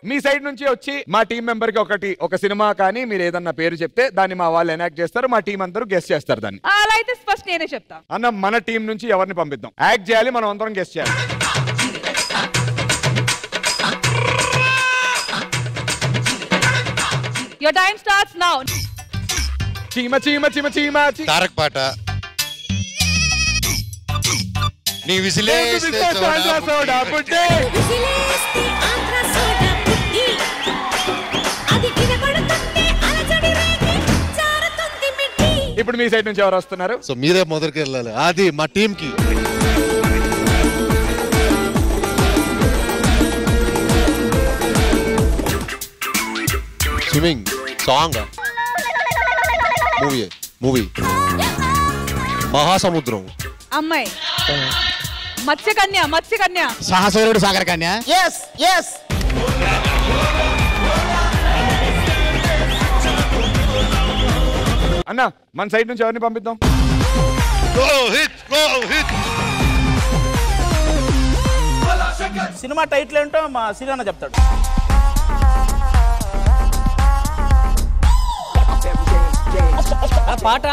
మీ side నుంచి వచ్చి మా టీం మెంబర్ కి ఒక సినిమా కానీ మీరు ఏదన్నా పేరు చెప్తే దాన్ని మా వాళ్ళు ఎనాక్ట్ చేస్తారు, మా టీం అందరూ గెస్ట్ చేస్తారు దాన్ని. అలా అయితే ఫస్ట్ నేనే చెప్తా అన్న. మన టీం నుంచి ఎవరిని పంపిద్దాం? యాక్ట్ చేయాలి, మనం అందరం గెస్ట్ చేయాలి. Your time starts now. చీమ చీమ చీమ చీమ తారక్ పాట. నీ విసిలేస్తే సోడా పుట్టే. ఇప్పుడు మీ సైడ్ నుంచి ఎవరు వస్తున్నారు? సో మీరే మొదటికి వెళ్ళాలి. అది మా టీం కి. స్విమ్మింగ్ సాంగ్ మూవీ మహాసముద్రం. అమ్మాయి మత్స్యకన్య సాహసవరుడు సాగర కన్య. yes yes అన్న మన సైడ్ నుంచి ఎవరిని పంపిద్దాం? సినిమా టైటిల్ ఏంటో మా సినిమా చెప్తాడు. పాట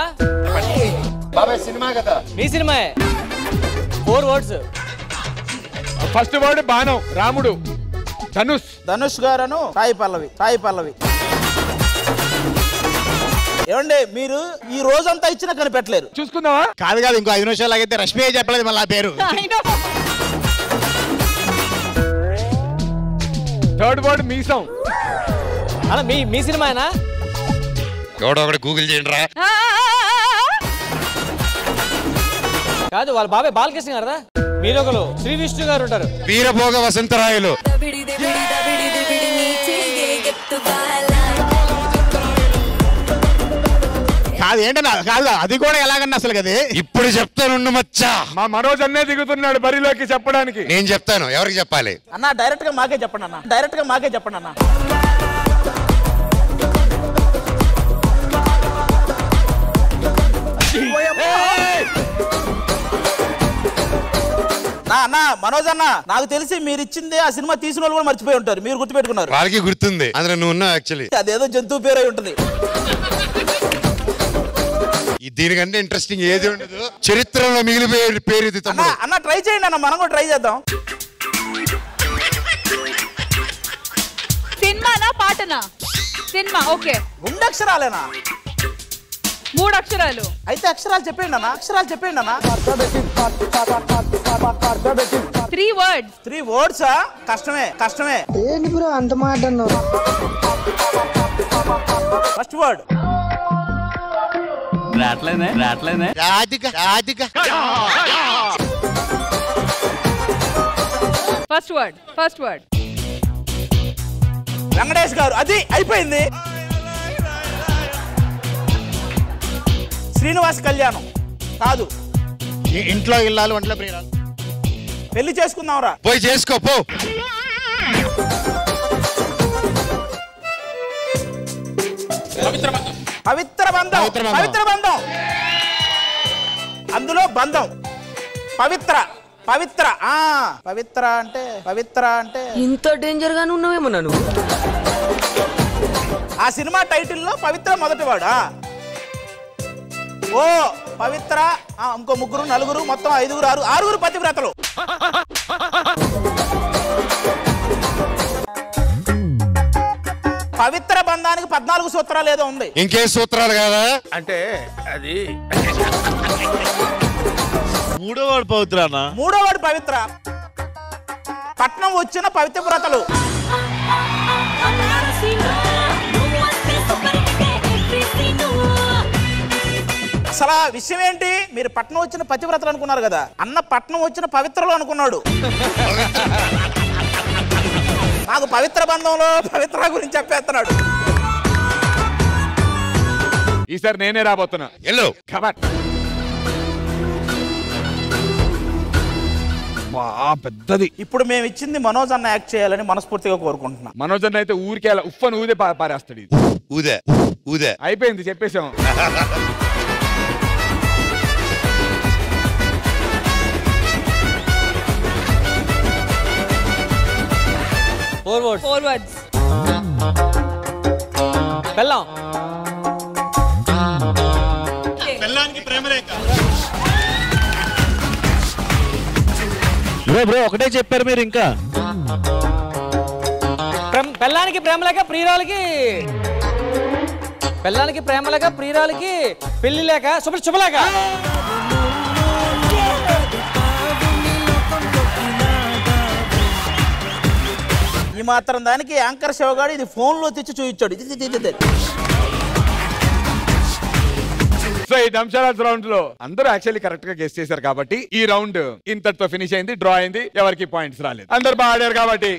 బాబాయ్ సినిమా కదా, మీ సినిమా 4 words. ఫస్ట్ వర్డ్ బాణం, రాముడు, ధనుష్ గారను సాయి పల్లవి. ఏమండి మీరు ఈ రోజంతా ఇచ్చినా కనిపెట్టలేరు. చూసుకుందామా? కాదు ఇంకో 5 నిమిషాలు ఆగితే రష్మి చెప్పలేదు మళ్ళీ ఆ పేరు. థర్డ్ వర్డ్ మీసం. అలా మీ సినిమానా? ఎవడో ఒకటి గూగుల్ చేయండి రా. కాదు వాళ్ళ బాబాయ్ బాలకృష్ణ గారు. మీరు ఒకరు శ్రీ విష్ణు గారు ఉంటారు. వీరభోగ వసంతరాయలు. కాదు ఏంటన్నా? కాదు అది కూడా ఎలాగన్నా అసలు కదా. ఇప్పుడు చెప్తాను మచ్చా. మా మనోజ్ అన్నే దిగుతున్నాడు బరిలోకి చెప్పడానికి. నేను చెప్తాను, ఎవరికి చెప్పాలి? అన్న డైరెక్ట్ గా మాకే చెప్పండి అన్న. అన్న మనోజ్ అన్న, నాకు తెలిసి మీరు ఇచ్చింది ఆ సినిమా తీసిన వాళ్ళు కూడా మర్చిపోయి ఉంటారు. మీరు గుర్తుపెట్టుకున్నారు. వాళ్ళకి గుర్తుంది, అందులో నువ్వు ఉన్నావు. యాక్చువల్లీ అదేదో జంతువు పేరు అయి ఉంటుంది. దీనికంటే ఇంట్రెస్టింగ్ ఏది ఉండదు. చరిత్రలో మిగిలిపోయే పేరు ఇది. అన్న ట్రై చేయండి అన్న, మనం కూడా ట్రై చేద్దాం. సినిమానా పాటనా? సినిమా. ఓకే. 2 అక్షరాలేనా? 3 అక్షరాలు. అయితే అక్షరాలు చెప్పండి అన్న. 3 words. 3 words కష్టమే. ఏంటి బ్రో అంత మాట అన్నావు? ఫస్ట్ వర్డ్ రాట్లేనే. రాధిక. ఫస్ట్ వర్డ్ వెంకటేష్ గారు. అది అయిపోయింది. శ్రీనివాస్ కళ్యాణం కాదు. ఇంట్లో ఇల్లాలు వంటల ప్రియురాలు. పెళ్లి చేసుకుందాంరా. పోయి చేసుకో పో. పవిత్ర బంధం. అందులో బంధం. పవిత్ర అంటే ఇంత డేంజర్ గానే ఉన్నావేమో నన్ను. ఆ సినిమా టైటిల్లో పవిత్ర మొదటి వాడా? ఓ పవిత్ర, ఇంకో 3 4 మొత్తం 5 6 పతివ్రతలు. పవిత్ర బంధానికి 14 సూత్రాలు ఏదో ఉంది. ఇంకే సూత్రాలు కదా అంటే అది. మూడో వాడు పవిత్ర. పట్నం వచ్చిన పవిత్రవ్రతలు. అసలు విషయం ఏంటి? మీరు పట్నం వచ్చిన పతివ్రతలు అనుకున్నారు కదా, అన్న పట్నం వచ్చిన పవిత్రలు అనుకున్నాడు. నాకు పవిత్ర బంధంలో పవిత్ర గురించి చెప్పేస్తున్నాడు. ఈసారి నేనే రాబోతున్నా. పెద్దది. ఇప్పుడు మేము ఇచ్చింది మనోజ్ అన్న యాక్ట్ చేయాలని మనస్ఫూర్తిగా కోరుకుంటున్నాం. మనోజ్ అన్న అయితే ఊరికే అలా ఉఫ్ఫను ఊదే పారేస్తాడు. ఇది ఊదే అయిపోయింది, చెప్పేసాం. Four words. బెల్లం. బ్రో ఒకటే చెప్పారు మీరు ఇంకా. బెల్లానికి ప్రేమలేక ప్రియురాలకి, బెల్లానికి ప్రేమలేక ప్రియురాలకి పెళ్లి లేక శుభలేక. ఈ మాత్రం దానికి యాంకర్ శివగాడు ఇది ఫోన్ లో తెచ్చి చూపించాడు. సో ఈ దంశారాజ్ రౌండ్ లో అందరూ యాక్చువల్లీ కరెక్ట్ గా గెస్ చేశారు కాబట్టి ఈ రౌండ్ ఇంతటితో ఫినిష్ అయింది, డ్రా అయింది. ఎవరికి పాయింట్స్ రాలేదు, అందరు బాగా ఆడారు కాబట్టి